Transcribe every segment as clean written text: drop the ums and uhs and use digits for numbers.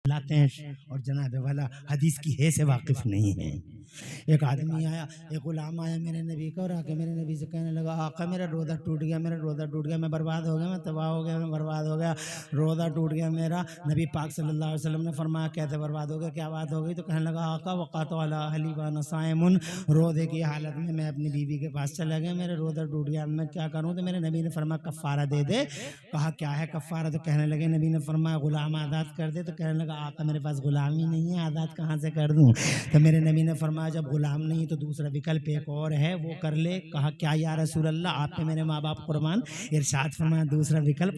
لاتے ہیں اور جناب والا حدیث کی ہے سے واقف نہیں ہے۔ ایک آدمی آیا، ایک غلام آیا میرے نبی کا اور آ کے میرے نبی سے کہنے لگا آقا میرا روزہ ٹوٹ گیا، میرا روزہ ٹوٹ گیا، میں برباد ہو گیا، میں تباہ ہو گیا، میں برباد ہو گیا، روزہ ٹوٹ گیا میرا۔ نبی پاک صلی اللہ علیہ وسلم نے فرمایا کیسے برباد ہو گیا، کیا بات ہو گئی؟ تو کہنے لگا آقا وقعت علی اہلی وانا صائم، روزے کی حالت میں میں اپنی بیوی کے پاس چلا گیا، میرا روزہ ٹوٹ گیا، میں کیا کروں؟ تو میرے نبی نے فرمایا کفارہ دے دے۔ کہا کیا ہے کفارہ؟ تو کہنے لگے نبی نے فرمایا غلام آزاد کر دے۔ تو کہنے لگا آقا میرے پاس غلام ہی نہیں ہے، آزاد کہاں سے کر دوں؟ تو میرے نبی نے فرمایا جب غلام نہیں تو دوسرا وکلپ ایک اور ہے، وہ کر لے۔ کہا کیا یا رسول اللہ، آپ پہ میرے ماں باپ قربان۔ ارشاد فرمایا دوسرا وکلپ،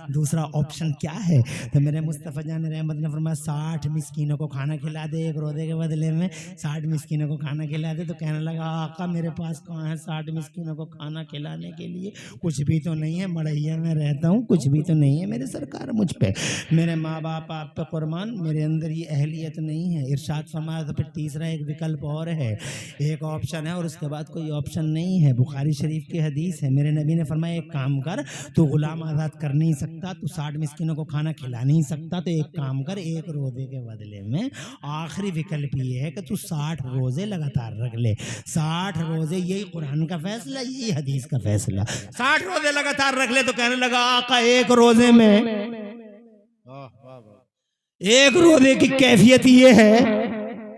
دوسرا آپشن کیا ہے؟ تو میرے مصطفیٰ جان رحمت نے فرمایا 60 مسکینوں کو کھانا کھلا دے ایک روزے کے بدلے میں، 60 مسکینوں کو کھانا کھلا دے۔ تو کہنے لگا آقا میرے پاس کہاں ہے 60 مسکینوں کو کھانا کھلانے کے لیے؟ کچھ بھی تو نہیں ہے، مڑھیا میں رہتا ہوں، کچھ بھی تو نہیں ہے میرے سرکار مجھ پہ، میرے ماں باپ آپ پہ قربان، میرے اندر یہ اہلیت نہیں ہے۔ ارشاد فرمایا تو پھر تیسرا ایک وکلپ اور ہے، ایک آپشن ہے اور اس کے بعد کوئی آپشن نہیں ہے۔ بخاری شریف کی حدیث ہے، میرے نبی نے فرمایا ایک کام کر، تو غلام آزاد کر نہیں سکتا، تو 60 مسکینوں کو کھانا کھلا نہیں سکتا، تو ایک کام کر، ایک روزے کے بدلے میں آخری وکلپ یہ ہے کہ تو 60 روزے لگاتار رکھ لے۔ 60 روزے، یہی قرآن کا فیصلہ، یہی حدیث کا فیصلہ، 60 روزے لگاتار رکھ لے۔ تو کہنے لگا آقا ایک روزے میں، ایک روزے کی کیفیت یہ ہے،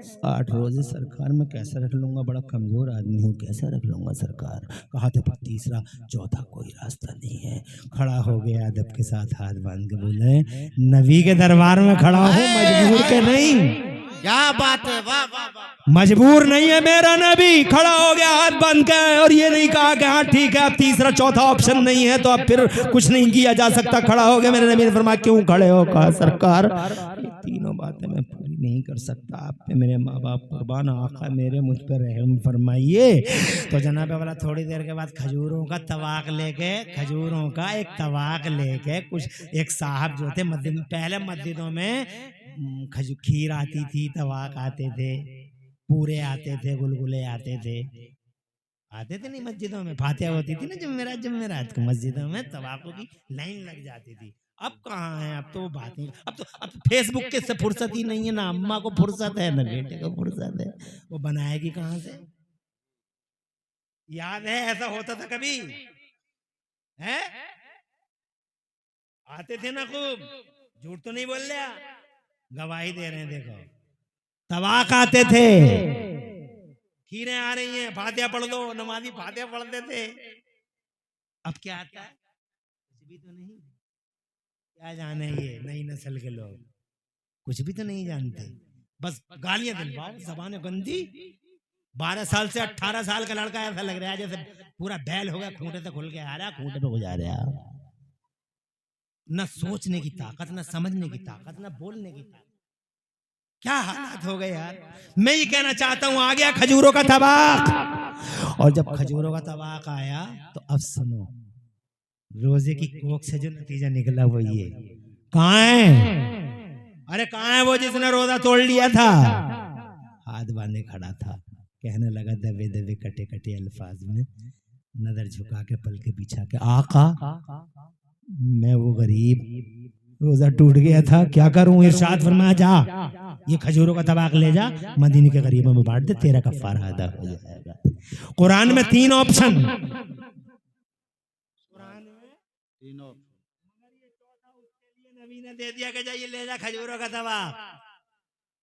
60 روزے سرکار میں کیسے رکھ لوں گا، بڑا کمزور آدمی ہوں، کیسے رکھ لوں گا سرکار؟ کہا تو پھر تیسرا چوتھا کوئی راستہ نہیں ہے۔ کھڑا ہو گیا ادب کے ساتھ ہاتھ باندھ کے بولے نبی کے دربار میں کھڑا ہوں، مجبور کے نہیں، کیا بات ہے، واہ واہ واہ، مجبور نہیں ہے میرا نبی۔ کھڑا ہو گیا ہاتھ بند کے، اور یہ نہیں کہا کہ ہاں ٹھیک ہے اب تیسرا چوتھا آپشن نہیں ہے تو اب پھر کچھ نہیں کیا جا سکتا۔ کھڑا ہو گیا، میرے نبی نے فرمایا کیوں کھڑے ہو؟ کہا سرکار یہ تینوں باتیں میں پوری نہیں کر سکتا، آپ پہ میرے ماں باپ قربان، آقا میرے مجھ پہ رحم فرمائیے۔ تو جناب والا تھوڑی دیر کے بعد کھجوروں کا طواق لے کے، کھجوروں کا ایک طواق لے کے، کچھ ایک صاحب جو تھے پہلے مسجدوں میں کھیر آتی تھی، طواق آتے تھے، پورے آتے تھے، گلگلے آتے تھے نہیں مسجدوں میں، فاتحہ ہوتی تھی نا جمعرات کو مسجدوں میں طواقوں کی لائن لگ جاتی تھی۔ اب کہاں ہے؟ اب تو وہ بات نہیں، اب فیس بک کے سے فرصت ہی نہیں ہے، نہ اماں کو فرصت ہے نہ بیٹے کو فرصت ہے، وہ بنائے گی کہاں سے؟ یاد ہے ایسا ہوتا تھا کبھی؟ ہے آتے تھے نا خوب، جھوٹ تو نہیں بول رہا، گواہی دے رہے ہیں، دیکھو طواق آتے تھے، کھیریں آ رہی ہیں، فاتحہ پڑھ دو، نمازی فاتحہ پڑھتے تھے۔ اب کیا آتا ہے؟ کچھ بھی تو نہیں، کیا جانے یہ نئی نسل کے لوگ کچھ بھی تو نہیں جانتے، بس گالیاں دلواؤ، زبان گندی۔ 12 سال سے 18 سال کا لڑکا ایسا لگ رہا ہے جیسے پورا بیل ہو گیا، کھونٹے سے کھل کے آ رہا ہے، کھونٹے پہ گزار رہا ہے، نہ سوچنے کی طاقت، نہ سمجھنے کی طاقت، نہ بولنے کی طاقت۔ کیا حالات ہو گئے یار۔ میں یہ کہنا چاہتا ہوں آ گیا کھجوروں کا طواق، اور جب کھجوروں کا طواق آیا تو اب سنو، روزے کی کوک سے جو نتیجہ نکلا وہ یہ، کہاں ہے؟ ارے کہاں ہے وہ جس نے روزہ توڑ لیا تھا؟ ہاتھ باندھے کھڑا تھا، کہنے لگا دبے دبے کٹے کٹے الفاظ میں، نظر جھکا کے پلکیں بچھا کے آقا میں وہ غریب، روزہ ٹوٹ گیا تھا، کیا کروں؟ ارشاد فرمایا جا یہ کھجوروں کا طواق لے جا، مدینے کے غریبوں میں بانٹ دے، تیرا کفارہ ادا ہو جائے گا۔ قرآن میں 3 آپشن، قرآن میں تینوں، مگر یہ چوتھا اس کے لیے نبی نے دے دیا کہ جائیے لے جا کھجوروں کا طواق۔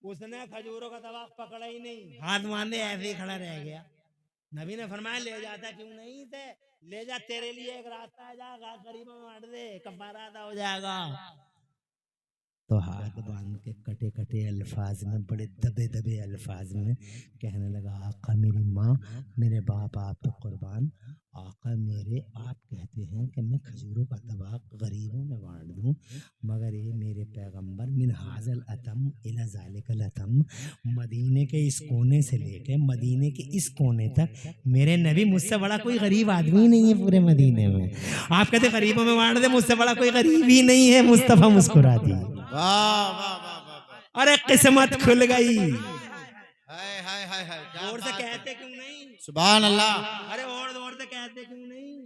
اس نے کھجوروں کا طواق پکڑا ہی نہیں، ہاتھ باندھے ایسے ہی کھڑا رہ گیا۔ نبی نے فرمایا لے جاتا کیوں نہیں تھے، لے جا تیرے لیے ایک راستہ ہے، جا غریبوں میں بانٹ دے، کفارہ ادا ہو جائے گا۔ تو ہاتھ باندھ کے کٹے کٹے الفاظ میں، بڑے دبے دبے الفاظ میں کہنے لگا آقا میری ماں میرے باپ آپ پہ قربان، آقا میرے آپ کہتے ہیں کہ میں کھجوروں کا طواق غریبوں میں بانٹ دوں، مگر یہ میرے پیغمبر من ھذا الاتم الی ذالک الاتم، مدینے کے اس کونے سے لے کے مدینے کے اس کونے تک میرے نبی مجھ سے بڑا کوئی غریب آدمی نہیں ہے پورے مدینے میں۔ آپ کہتے غریبوں میں بانٹ دے، مجھ سے بڑا کوئی غریب ہی نہیں ہے۔ مصطفیٰ مسکرا دی، واہ واہ واہ واہ، ارے قسمت کھل گئی۔ ہائے ہائے ہائے ہائے، کیا اور سے بات ہے، کہتے کیوں نہیں؟ سبحان اللہ، ارے اور سے کہتے کیوں نہیں؟